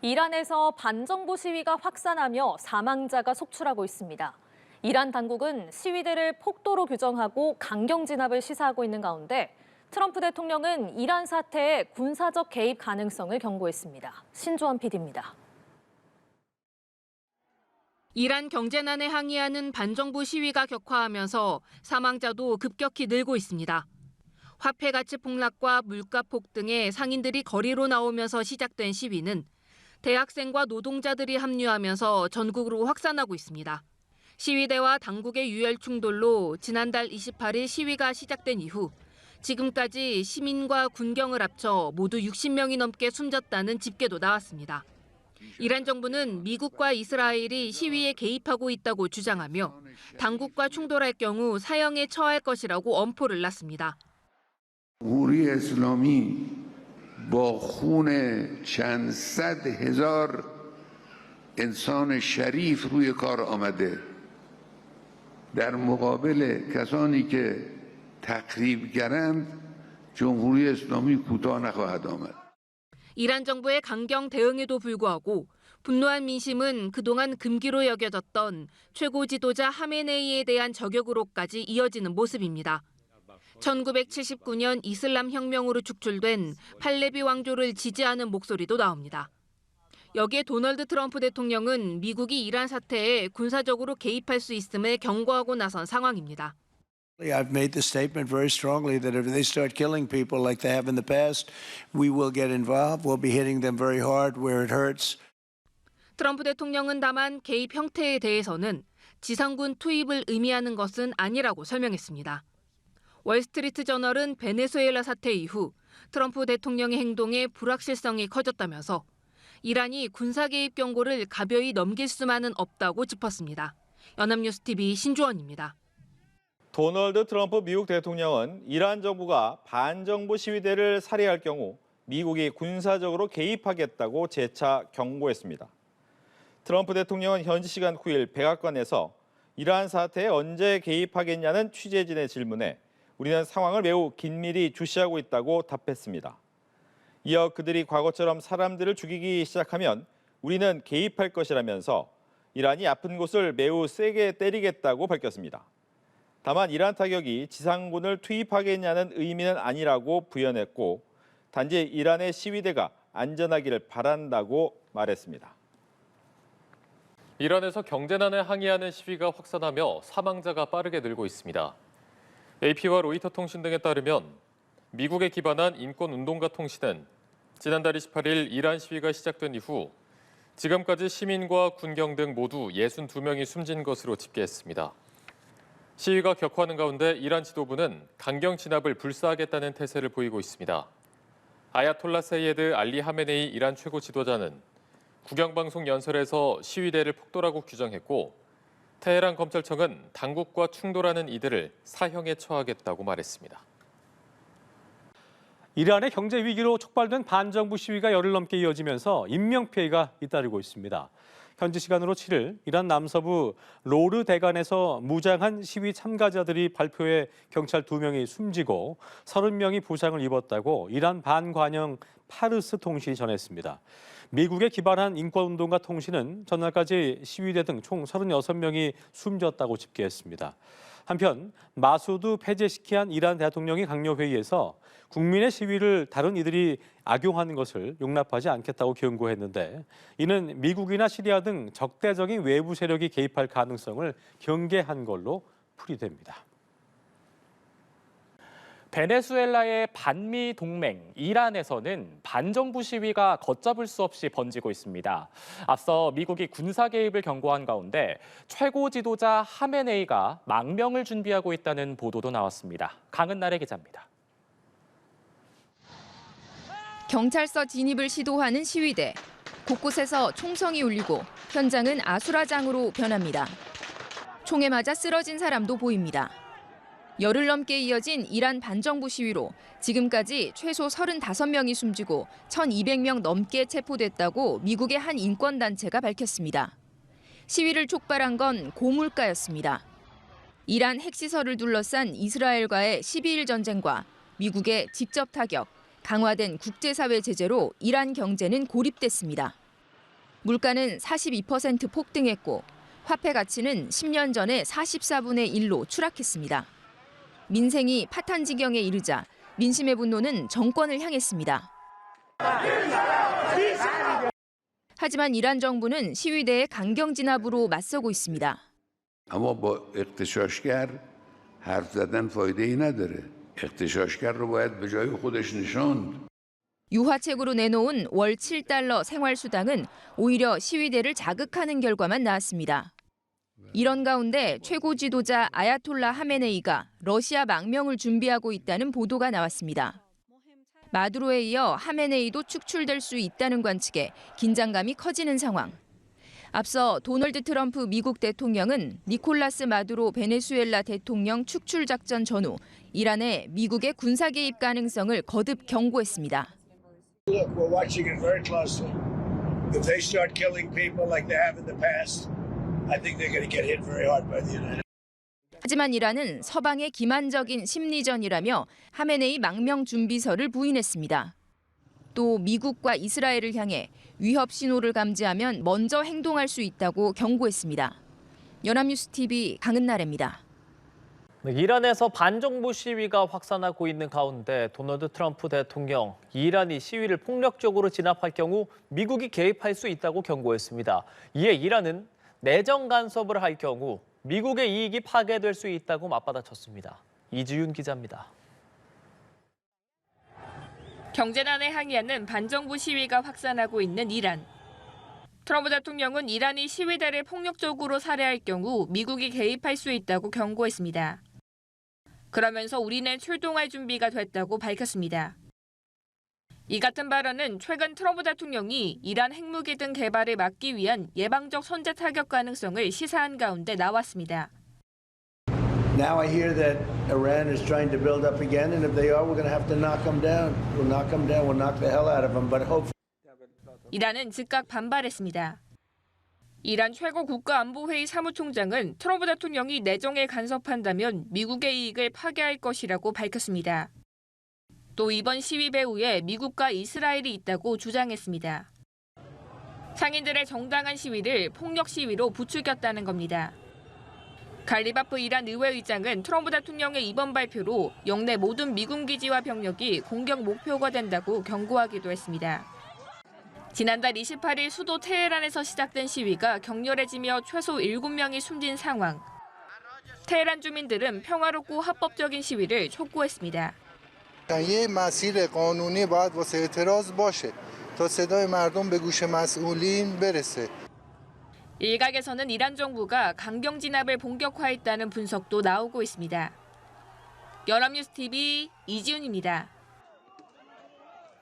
이란에서 반정부 시위가 확산하며 사망자가 속출하고 있습니다. 이란 당국은 시위대를 폭도로 규정하고 강경 진압을 시사하고 있는 가운데 트럼프 대통령은 이란 사태에 군사적 개입 가능성을 경고했습니다. 신주원 PD입니다. 이란 경제난에 항의하는 반정부 시위가 격화하면서 사망자도 급격히 늘고 있습니다. 화폐 가치 폭락과 물가 폭등에 상인들이 거리로 나오면서 시작된 시위는 대학생과 노동자들이 합류하면서 전국으로 확산하고 있습니다. 시위대와 당국의 유혈 충돌로 지난달 28일 시위가 시작된 이후 지금까지 시민과 군경을 합쳐 모두 60명이 넘게 숨졌다는 집계도 나왔습니다. 이란 정부는 미국과 이스라엘이 시위에 개입하고 있다고 주장하며 당국과 충돌할 경우 사형에 처할 것이라고 엄포를 놨습니다. جمهوری اسلامی با خون چند صد هزار انسان شریف روی کار آمده در مقابل کسانی که تخریبگرند جمهوری اسلامی کوتاه نخواهد آمد. 이란 정부의 강경 대응에도 불구하고 분노한 민심은 그동안 금기로 여겨졌던 최고 지도자 하메네이에 대한 저격으로까지 이어지는 모습입니다. 1979년 이슬람 혁명으로 축출된 팔레비 왕조를 지지하는 목소리도 나옵니다. 여기에 도널드 트럼프 대통령은 미국이 이란 사태에 군사적으로 개입할 수 있음을 경고하고 나선 상황입니다. I've made the statement very strongly that if they start killing people like they have in the past, we will get involved. We'll be hitting them very hard where it hurts. 트럼프 대통령은 다만 개입 형태에 대해서는 지상군 투입을 의미하는 것은 아니라고 설명했습니다. 월스트리트 저널은 베네수엘라 사태 이후 트럼프 대통령의 행동에 불확실성이 커졌다면서 이란이 군사 개입 경고를 가벼이 넘길 수만은 없다고 짚었습니다. 연합뉴스TV 신주원입니다. 도널드 트럼프 미국 대통령은 이란 정부가 반정부 시위대를 살해할 경우 미국이 군사적으로 개입하겠다고 재차 경고했습니다. 트럼프 대통령은 현지 시간 9일 백악관에서 이란 사태에 언제 개입하겠냐는 취재진의 질문에 우리는 상황을 매우 긴밀히 주시하고 있다고 답했습니다. 이어 그들이 과거처럼 사람들을 죽이기 시작하면 우리는 개입할 것이라면서 이란이 아픈 곳을 매우 세게 때리겠다고 밝혔습니다. 다만 이란 타격이 지상군을 투입하겠냐는 의미는 아니라고 부연했고 단지 이란의 시위대가 안전하기를 바란다고 말했습니다. 이란에서 경제난에 항의하는 시위가 확산하며 사망자가 빠르게 늘고 있습니다. AP와 로이터 통신 등에 따르면 미국에 기반한 인권운동가 통신은 지난달 28일 이란 시위가 시작된 이후 지금까지 시민과 군경 등 모두 62명이 숨진 것으로 집계했습니다. 시위가 격화하는 가운데 이란 지도부는 강경 진압을 불사하겠다는 태세를 보이고 있습니다. 아야톨라 세이에드 알리 하메네이 이란 최고 지도자는 국영방송 연설에서 시위대를 폭도라고 규정했고 테헤란 검찰청은 당국과 충돌하는 이들을 사형에 처하겠다고 말했습니다. 이란의 경제 위기로 촉발된 반정부 시위가 열흘 넘게 이어지면서 인명피해가 잇따르고 있습니다. 현지 시간으로 7일 이란 남서부 로르 대관에서 무장한 시위 참가자들이 발표해 경찰 2명이 숨지고 30명이 부상을 입었다고 이란 반관영 파르스 통신이 전했습니다. 미국에 기반한 인권운동가 통신은 전날까지 시위대 등 총 36명이 숨졌다고 집계했습니다. 한편 마수드 페제시키안 이란 대통령이 강요회의에서 국민의 시위를 다른 이들이 악용하는 것을 용납하지 않겠다고 경고했는데 이는 미국이나 시리아 등 적대적인 외부 세력이 개입할 가능성을 경계한 걸로 풀이됩니다. 베네수엘라의 반미 동맹 이란에서는 반정부 시위가 걷잡을 수 없이 번지고 있습니다. 앞서 미국이 군사 개입을 경고한 가운데 최고 지도자 하메네이가 망명을 준비하고 있다는 보도도 나왔습니다. 강은날의 기자입니다. 경찰서 진입을 시도하는 시위대. 곳곳에서 총성이 울리고 현장은 아수라장으로 변합니다. 총에 맞아 쓰러진 사람도 보입니다. 열흘 넘게 이어진 이란 반정부 시위로 지금까지 최소 35명이 숨지고 1,200명 넘게 체포됐다고 미국의 한 인권단체가 밝혔습니다. 시위를 촉발한 건 고물가였습니다. 이란 핵시설을 둘러싼 이스라엘과의 12일 전쟁과 미국의 직접 타격, 강화된 국제사회 제재로 이란 경제는 고립됐습니다. 물가는 42% 폭등했고 화폐 가치는 10년 전에 44분의 1로 추락했습니다. 민생이 파탄 지경에 이르자 민심의 분노는 정권을 향했습니다. 하지만 이란 정부는 시위대의 강경 진압으로 맞서고 있습니다. اما با اغتشاشگر حرف زدن فایده‌ای نداره. اغتشاشگر رو باید به جای خودش نشاند. 유화책으로 내놓은 월 7달러 생활수당은 오히려 시위대를 자극하는 결과만 나왔습니다. 이런 가운데 최고 지도자 아야톨라 하메네이가 러시아 망명을 준비하고 있다는 보도가 나왔습니다. 마두로에 이어 하메네이도 축출될 수 있다는 관측에 긴장감이 커지는 상황. 앞서 도널드 트럼프 미국 대통령은 니콜라스 마두로 베네수엘라 대통령 축출 작전 전후 이란의 미국의 군사 개입 가능성을 거듭 경고했습니다. Look, we're watching it very closely. If they start killing people like they have in the past, I think they're going to get hit very hard by the United States. 하지만 이란은 서방의 기만적인 심리전이라며 하메네이 망명 준비설을 부인했습니다. 또 미국과 이스라엘을 향해 위협 신호를 감지하면 먼저 행동할 수 있다고 경고했습니다. 연합뉴스 TV 강은나래입니다. 이란에서 반정부 시위가 확산하고 있는 가운데 도널드 트럼프 대통령, 이란이 시위를 폭력적으로 진압할 경우 미국이 개입할 수 있다고 경고했습니다. 이에 이란은 내정 간섭을 할 경우 미국의 이익이 파괴될 수 있다고 맞받아쳤습니다. 이지윤 기자입니다. 경제난에 항의하는 반정부 시위가 확산하고 있는 이란. 트럼프 대통령은 이란이 시위대를 폭력적으로 살해할 경우 미국이 개입할 수 있다고 경고했습니다. 그러면서 우리는 출동할 준비가 됐다고 밝혔습니다. 이 같은 발언은 최근 트럼프 대통령이 이란 핵무기 등 개발을 막기 위한 예방적 선제 타격 가능성을 시사한 가운데 나왔습니다. Now I hear that Iran is trying to build up again, and if they are, we're going to have to knock them down. We'll knock them down. We'll knock the hell out of them. But hopefully. 이란은 즉각 반발했습니다. 이란 최고 국가안보회의 사무총장은 트럼프 대통령이 내정에 간섭한다면 미국의 이익을 파괴할 것이라고 밝혔습니다. 또 이번 시위 배후에 미국과 이스라엘이 있다고 주장했습니다. 상인들의 정당한 시위를 폭력 시위로 부추겼다는 겁니다. 갈리바프 이란 의회의장은 트럼프 대통령의 이번 발표로 영내 모든 미군 기지와 병력이 공격 목표가 된다고 경고하기도 했습니다. 지난달 28일 수도 테헤란에서 시작된 시위가 격렬해지며 최소 7명이 숨진 상황. 테헤란 주민들은 평화롭고 합법적인 시위를 촉구했습니다. یه مسیر قانونی باید واسه اعتراض باشه تا صدای مردم به گوش مسئولین برسه. 일각에서는 이란 정부가 강경 진압을 본격화했다는 분석도 나오고 있습니다. 연합뉴스 TV 이지훈입니다.